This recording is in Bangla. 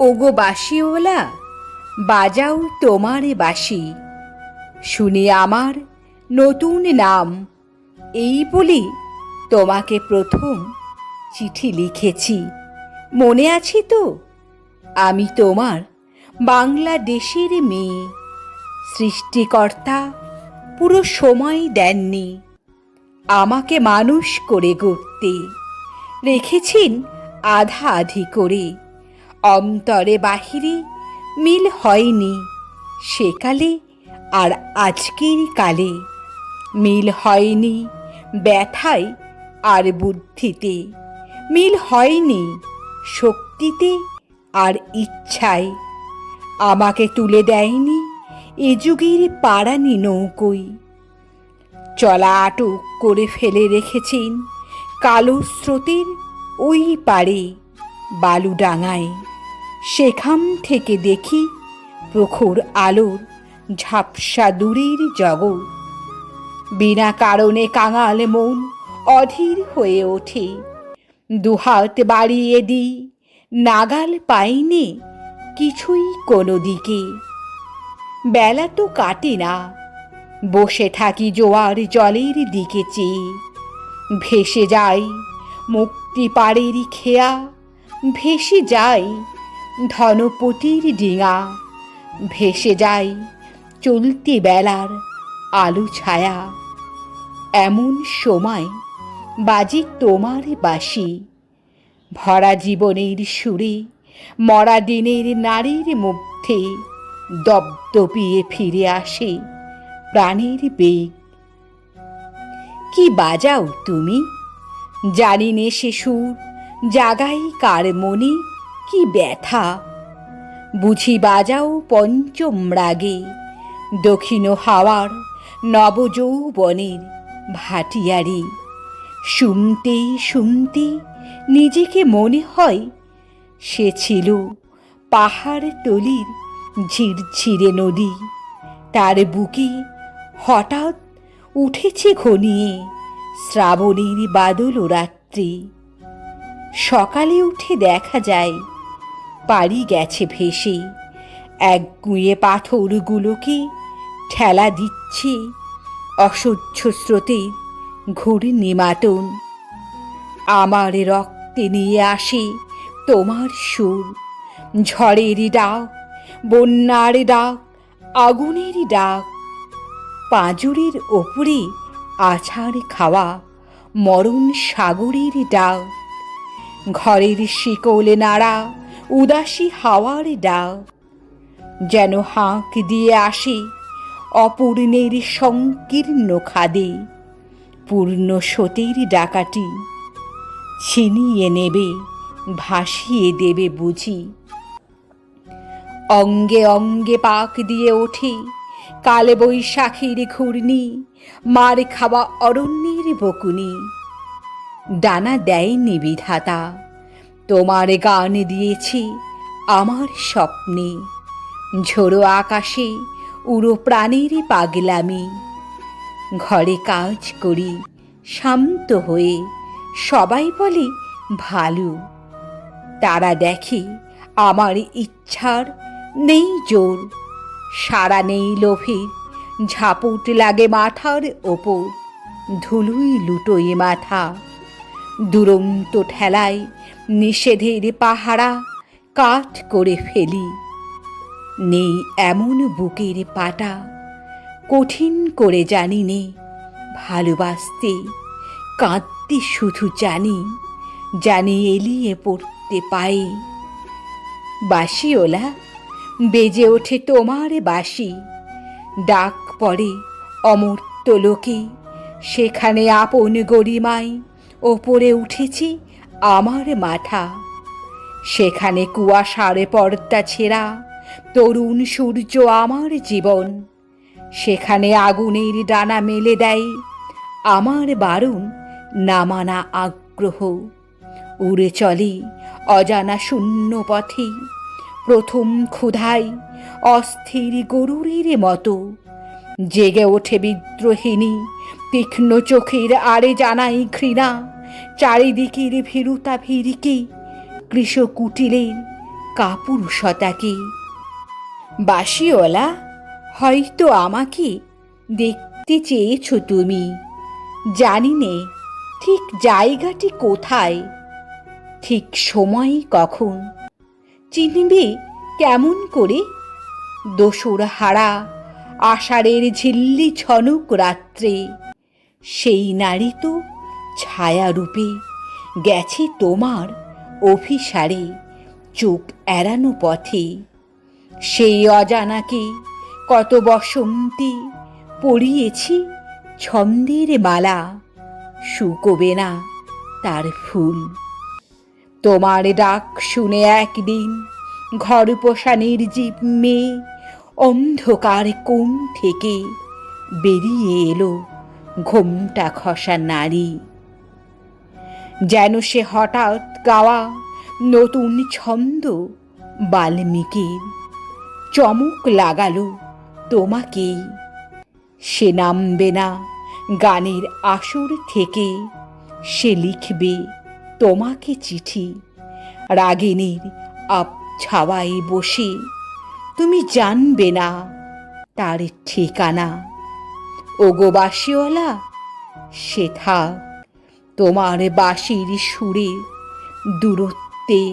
ওগো বাঁশিওয়ালা, বাজাও তোমার বাঁশি, শুনি আমার নতুন নাম। এই বলি তোমাকে প্রথম চিঠি লিখেছি, মনে আছে তো? আমি তোমার বাংলাদেশের মেয়ে। সৃষ্টিকর্তা পুরো সময় দেননি আমাকে মানুষ করে গড়তে, রেখেছেন আধা আধি করে। অন্তরে বাহিরে মিল হয়নি সেকালে আর আজকের কালে, মিল হয়নি ব্যথায় আর বুদ্ধিতে, মিল হয়নি শক্তিতে আর ইচ্ছায়। আমাকে তুলে দেয়নি এ যুগের পারানি নৌকোয়, চলা আটক করে ফেলে রেখেছেন কালো স্রোতের ওই পারে বালুডাঙায়। সেখান থেকে দেখি প্রখর আলোর ঝাপসা দূরের জগৎ। বিনা কারণে কাঙাল মন অধীর হয়ে ওঠে, দুহাত বাড়িয়ে দিই, নাগাল পাইনে কিছুই কোনো দিকে। বেলা তো কাটে না, বসে থাকি জোয়ার জলের দিকে চেয়ে। ভেসে যাই মুক্তি পাড়ের খেয়া, ভেসে যাই ধনপতির ডিঙা, ভেসে যাই চলতি বেলার আলো ছায়া। এমন সময় বাজে তোমার বাঁশি, ভরা জীবনের সুরে, মরা দিনের নারীর মধ্যে দপদপিয়ে ফিরে আসে প্রাণের বেগ। কি বাজাও তুমি, জানি নে সে সুর জাগাই কার মনে কি ব্যথা। বুঝি বাজাও পঞ্চম রাগে দক্ষিণ হাওয়ার নবযৌবনের ভাটিয়ারি। শুনতে শুনতে নিজেকে মনে হয় সে ছিল পাহাড় তলির ঝিরঝিরে নদী। তার বুকে হঠাৎ উঠেছে ঘনিয়ে শ্রাবণীর বাদল রাত্রি। সকালে উঠে দেখা যায় পাড়ি গেছে ভেসে, একগুঁয়ে পাথরগুলোকে ঠেলা দিচ্ছে অসহ্য স্রোতে ঘূর্ণিমাতন। আমার রক্তে নিয়ে আসে তোমার সুর, ঝড়ের ডাক, বন্যার ডাক, আগুনের ডাক। পাঁজরের ওপরে আছাড় খাওয়া মরণ সাগরের ডাক, ঘরের শিকলে নাড়া উদাসী হাওয়ার ডাক। যেন হাঁক দিয়ে আসে অপূর্ণের সংকীর্ণ খাদে, পূর্ণ স্রোতের ডাকাটি ছিনিয়ে নেবে, ভাসিয়ে দেবে বুঝি। অঙ্গে অঙ্গে পাক দিয়ে ওঠে কালে বৈশাখীর ঘূর্ণি, মার খাওয়া অরণ্যের বকুনি। ডানা দেয়নি বিধাতা, তোমার গান দিয়েছি আমার স্বপ্নে। ঝোড়ো আকাশে উড়ো প্রাণের পাগলামি। ঘরে কাজ করি শান্ত হয়ে, সবাই বলে ভালো। তারা দেখে আমার ইচ্ছার নেই জোর, সারা নেই লোভের, ঝাপট লাগে মাথার ওপর, ধুলোই লুটোয় মাথা। দুরন্ত ঠেলায় নিষেধের পাহারা কাঠ করে ফেলি। নেই এমন বুকের পাটা, কঠিন করে জানি নে ভালোবাসতে। কাঁদতে শুধু জানি, জানি এলিয়ে পড়তে পায়ে। বাঁশিওলা, বেজে ওঠে তোমার বাঁশি, ডাক পড়ে অমর্ত্য লোকে। সেখানে আপন গরিমায় ওপরে উঠেছি আমার মাথা। সেখানে কুয়াশার পর্দা ছেঁড়া তরুণ সূর্য আমার জীবন। সেখানে আগুনের ডানা মেলে দেয় আমার বারণ না মানা আগ্রহ। উড়ে চলে অজানা শূন্য পথে, প্রথম ক্ষুধায় অস্থির গরুরের মতো। জেগে ওঠে বিদ্রোহিণী তীক্ষ্ণ চোখের আড়ে জানাই ঘৃণা। চারিদিকের ভীরুতা ভিড়কে কৃষকুটিলের কাপুরুষতাকে। বাঁশিওয়ালা, হয়তো আমাকে দেখতে চেয়েছ তুমি, জানি নে ঠিক জায়গাটি কোথায়, ঠিক সময় কখন, চিনবে কেমন করে? দোসর হারা আষাঢ়ের ঝিল্লি ঝনক রাত্রে সেই নারী তো ছায়ারূপে গেছে তোমার অভিসারে চোখ এড়ানো পথে। সেই অজানাকে কত বসন্তে পরিয়েছি ছন্দের মালা, শুকোবে না তার ফুল। তোমার ডাক শুনে একদিন ঘর পোষা নির্জীব মেয়ে অন্ধকার কোণ থেকে বেরিয়ে এলো ঘোমটা খসা নারী। যেন সে হঠাৎ গাওয়া নতুন ছন্দ বাল্মীকির, চমক লাগালো তোমাকেই। সে নামবে না গানের আসর থেকে, সে লিখবে তোমাকে চিঠি রাগিনীর আবছাওয়ায় বসে। তুমি জানবে না তার ঠিকানা। ওগো বাঁশিওয়ালা, সে থাক তোমার বাঁশির সুরে দূরত্বে।